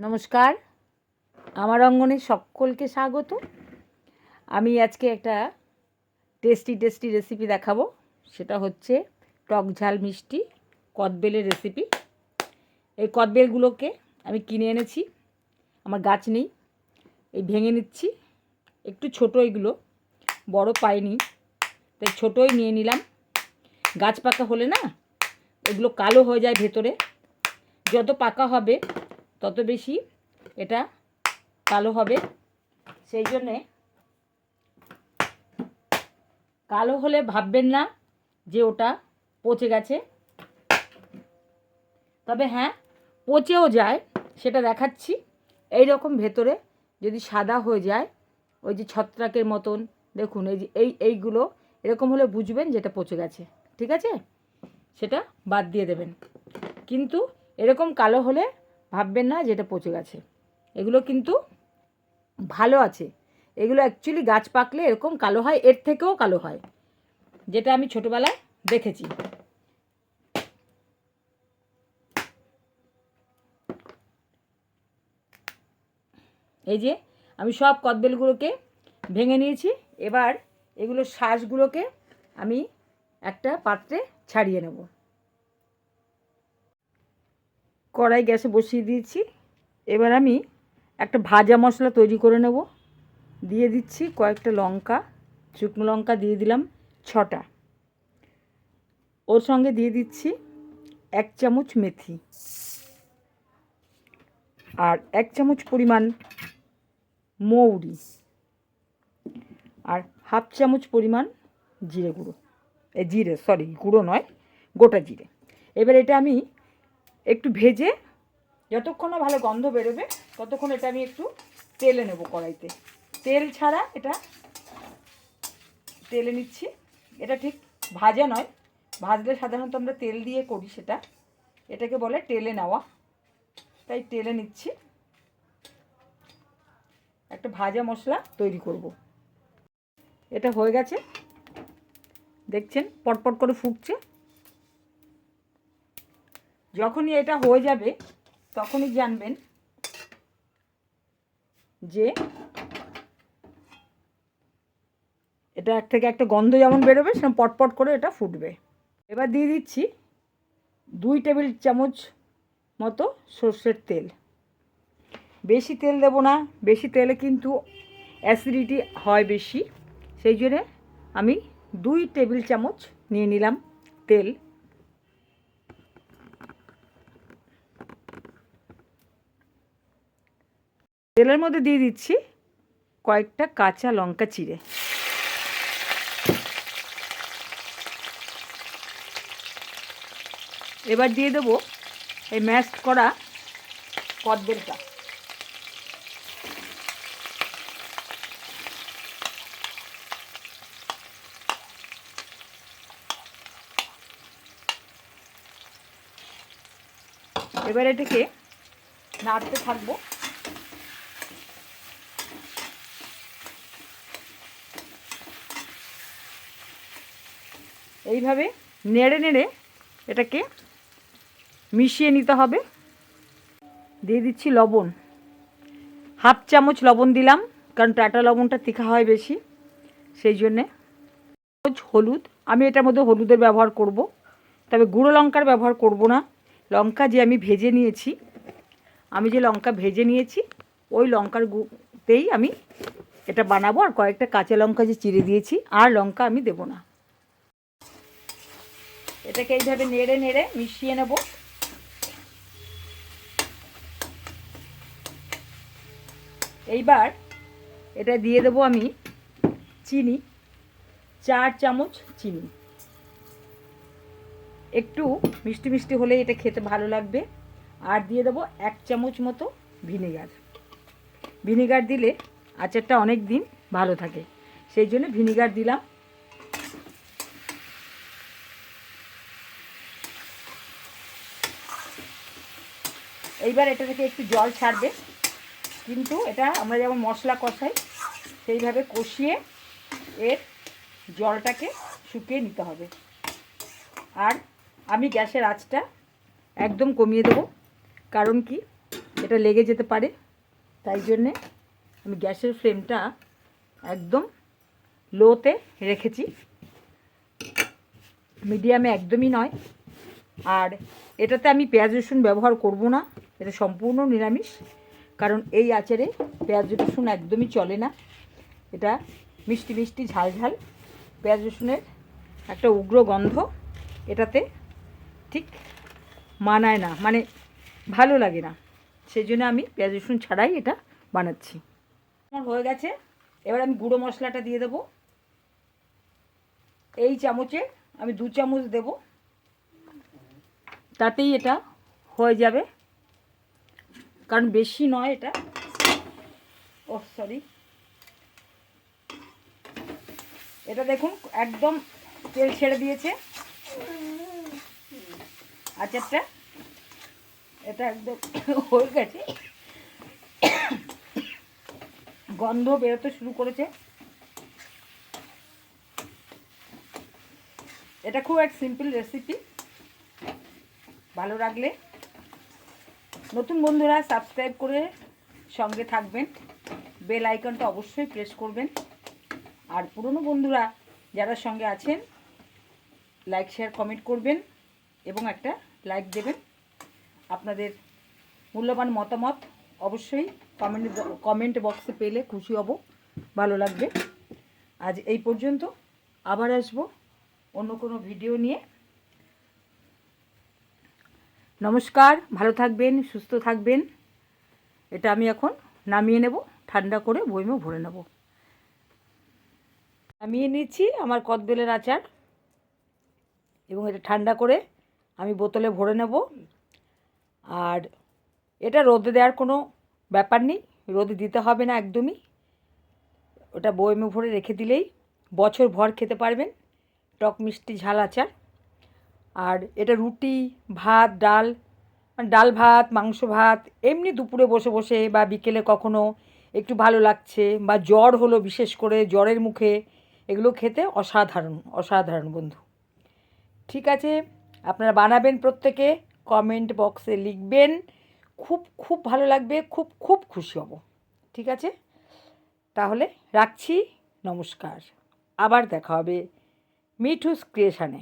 নমস্কার, আমার অঙ্গনে সকলকে স্বাগত। আমি আজকে একটা টেস্টি রেসিপি দেখাবো। সেটা হচ্ছে টক ঝাল মিষ্টি কদবেলের রেসিপি। এই কদবেলগুলোকে আমি কিনে এনেছি, আমার গাছ নেই। এই ভেঙে নিচ্ছি, একটু ছোটো এগুলো, বড় পাইনি, তাই ছোটোই নিয়ে নিলাম। গাছ পাকা হলে না এগুলো কালো হয়ে যায় ভেতরে, যত পাকা হবে তত বেশি এটা কালো হবে। সেই জন্যে কালো হলে ভাববেন না যে ওটা পচে গেছে, তবে হ্যাঁ পচেও যায়, সেটা দেখাচ্ছি। এই রকম ভেতরে যদি সাদা হয়ে যায়, ওই যে ছত্রাকের মতন, দেখুন এই যে এইগুলো এরকম হলে বুঝবেন যেটা পচে গেছে, ঠিক আছে? সেটা বাদ দিয়ে দেবেন। কিন্তু এরকম কালো হলে ভাববেন না যেটা পচে গেছে, এগুলো কিন্তু ভালো আছে। এগুলো অ্যাকচুয়ালি গাছ পাকলে এরকম কালো হয়, এর থেকেও কালো হয়, যেটা আমি ছোটোবেলায় দেখেছি। এই যে আমি সব কদবেলগুলোকে ভেঙে নিয়েছি। এবার এগুলোর শাঁসগুলোকে আমি একটা পাত্রে ছাড়িয়ে নেব। কড়াই গ্যাসে বসিয়ে দিয়েছি। এবার আমি একটা ভাজা মশলা তৈরি করে নেব। দিয়ে দিচ্ছি কয়েকটা লঙ্কা, শুকনো লঙ্কা দিয়ে দিলাম 6টা। ওর সঙ্গে দিয়ে দিচ্ছি 1 চামচ মেথি, আর 1 চামচ পরিমাণ মৌরি, আর হাফ চামচ পরিমাণ জিরে গুঁড়ো, গুঁড়ো নয়, গোটা জিরে। এবার এটা আমি একটু ভেজে, যতক্ষণ না ভালো গন্ধ বেরোবে ততক্ষণ এটা আমি একটু তেলে নেব কড়াইতে। তেল ছাড়া এটা তেলে নিচ্ছি। এটা ঠিক ভাজা নয়, ভাজলে সাধারণত আমরা তেল দিয়ে করি, এটাকে বলে তেলে নেওয়া, তাই তেলে নিচ্ছি। একটা ভাজা মশলা তৈরি করব। এটা হয়ে গেছে, দেখছেন পটপট করে ফুটছে। যখনই এটা হয়ে যাবে তখনই জানবেন যে এটা থেকে একটা গন্ধ যেমন বেরোবে, সেরকম পটপট করে এটা ফুটবে। এবার দিয়ে দিচ্ছি 2 টেবিল চামচ মতো সর্ষের তেল। বেশি তেল দেব না, বেশি তেলে কিন্তু অ্যাসিডিটি হয় বেশি, সেই জন্যে আমি 2 টেবিল চামচ নিয়ে নিলাম তেল। তেলের মধ্যে দিয়ে দিচ্ছি কয়েকটা কাঁচা লঙ্কা চিড়ে। এবার দিয়ে দেবো এই ম্যাশড করা কদবেলটা। এবার এটাকে নাড়তে থাকবো। এইভাবে নেড়ে নেড়ে এটাকে মিশিয়ে নিতে হবে। দিয়ে দিচ্ছি লবণ, হাফ চামচ লবণ দিলাম, কারণ টাটা লবণটা তিখা হয় বেশি, সেই জন্যে। হলুদ, আমি এটার মধ্যে হলুদের ব্যবহার করব, তবে গুঁড়ো লঙ্কার ব্যবহার করব না। লঙ্কা যে আমি ভেজে নিয়েছি, ওই লঙ্কার গুঁড়োতেই আমি এটা বানাবো। আর কয়েকটা কাঁচা লঙ্কা যে চিড়ে দিয়েছি, আর লঙ্কা আমি দেব না। এটাকে এইভাবে নেড়ে নেড়ে মিশিয়ে নেব। এইবার এটা দিয়ে দেবো আমি চিনি, 4 চামচ চিনি। একটু মিষ্টি মিষ্টি হলে এটা খেতে ভালো লাগবে। আর দিয়ে দেবো 1 চামচ মতো ভিনেগার। ভিনেগার দিলে আচারটা অনেক দিন ভালো থাকে, সেই জন্য ভিনেগার দিলাম। এইবার এটা থেকে একটু জল ছাড়বে, কিন্তু এটা আমরা যেমন মশলা কষাই সেইভাবে কষিয়ে এর জলটাকে শুকিয়ে নিতে হবে। আর আমি গ্যাসের আঁচটা একদম কমিয়ে দেবো, কারণ কি এটা লেগে যেতে পারে, তাই জন্যে আমি গ্যাসের ফ্লেমটা একদম লোতে রেখেছি, মিডিয়ামে একদমই নয়। আর এটাতে আমি পেঁয়াজ রসুন ব্যবহার করব না, এটা সম্পূর্ণ নিরামিষ, কারণ এই আচারে পেঁয়াজ রসুন একদমই চলে না। এটা মিষ্টি মিষ্টি ঝাল ঝাল, পেঁয়াজ রসুনের একটা উগ্র গন্ধ এটাতে ঠিক মানায় না, মানে ভালো লাগে না, সেই জন্য আমি পেঁয়াজ রসুন ছাড়াই এটা বানাচ্ছি। আমার হয়ে গেছে, এবার আমি গুঁড়ো মশলাটা দিয়ে দেবো। এই চামচে আমি 2 চামচ দেব, তাতেই এটা হয়ে যাবে, কারণ বেশি নয় এটা। ও সরি, এটা দেখুন একদম তেল ছেড়ে দিয়েছে আচারটা, এটা একদম হয়ে গেছে, গন্ধ বেরোতে শুরু করেছে। এটা খুব এক সিম্পল রেসিপি, ভালো লাগলে নতুন বন্ধুরা সাবস্ক্রাইব করে সঙ্গে থাকবেন, বেল আইকনটা অবশ্যই প্রেস করবেন। আর পুরনো বন্ধুরা যারা সঙ্গে আছেন লাইক শেয়ার কমেন্ট করবেন এবং একটা লাইক দেবেন। আপনাদের মূল্যবান মতামত অবশ্যই কমেন্ট বক্সে পেলে খুশি হব, ভালো লাগবে। আজ এই পর্যন্ত, আবার আসব অন্য কোনো ভিডিও নিয়ে। নমস্কার, ভালো থাকবেন, সুস্থ থাকবেন। এটা আমি এখন নামিয়ে নেব, ঠান্ডা করে বয়মে ভরে নেব। নামিয়ে নিচ্ছি আমার কদবেলের আচার, এবং এটা ঠান্ডা করে আমি বোতলে ভরে নেব। আর এটা রোদে দেওয়ার কোনো ব্যাপার নেই, রোদে দিতে হবে না একদমই, ওটা বয়মে ভরে রেখে দিলেই বছর ভর খেতে পারবেন টক মিষ্টি ঝাল আচার। আর এটা রুটি, ভাত, ডাল, মানে ডাল ভাত, মাংস ভাত, এমনি দুপুরে বসে বসে বা বিকেলে কখনো একটু ভালো লাগছে বা জ্বর হলো, বিশেষ করে জ্বরের মুখে এগুলো খেতে অসাধারণ অসাধারণ বন্ধু। ঠিক আছে, আপনারা বানাবেন, প্রত্যেকে কমেন্ট বক্সে লিখবেন, খুব খুব ভালো লাগবে, খুব খুব খুশি হব। ঠিক আছে, তাহলে রাখছি, নমস্কার, আবার দেখা হবে মিঠুস ক্রিয়েশনে।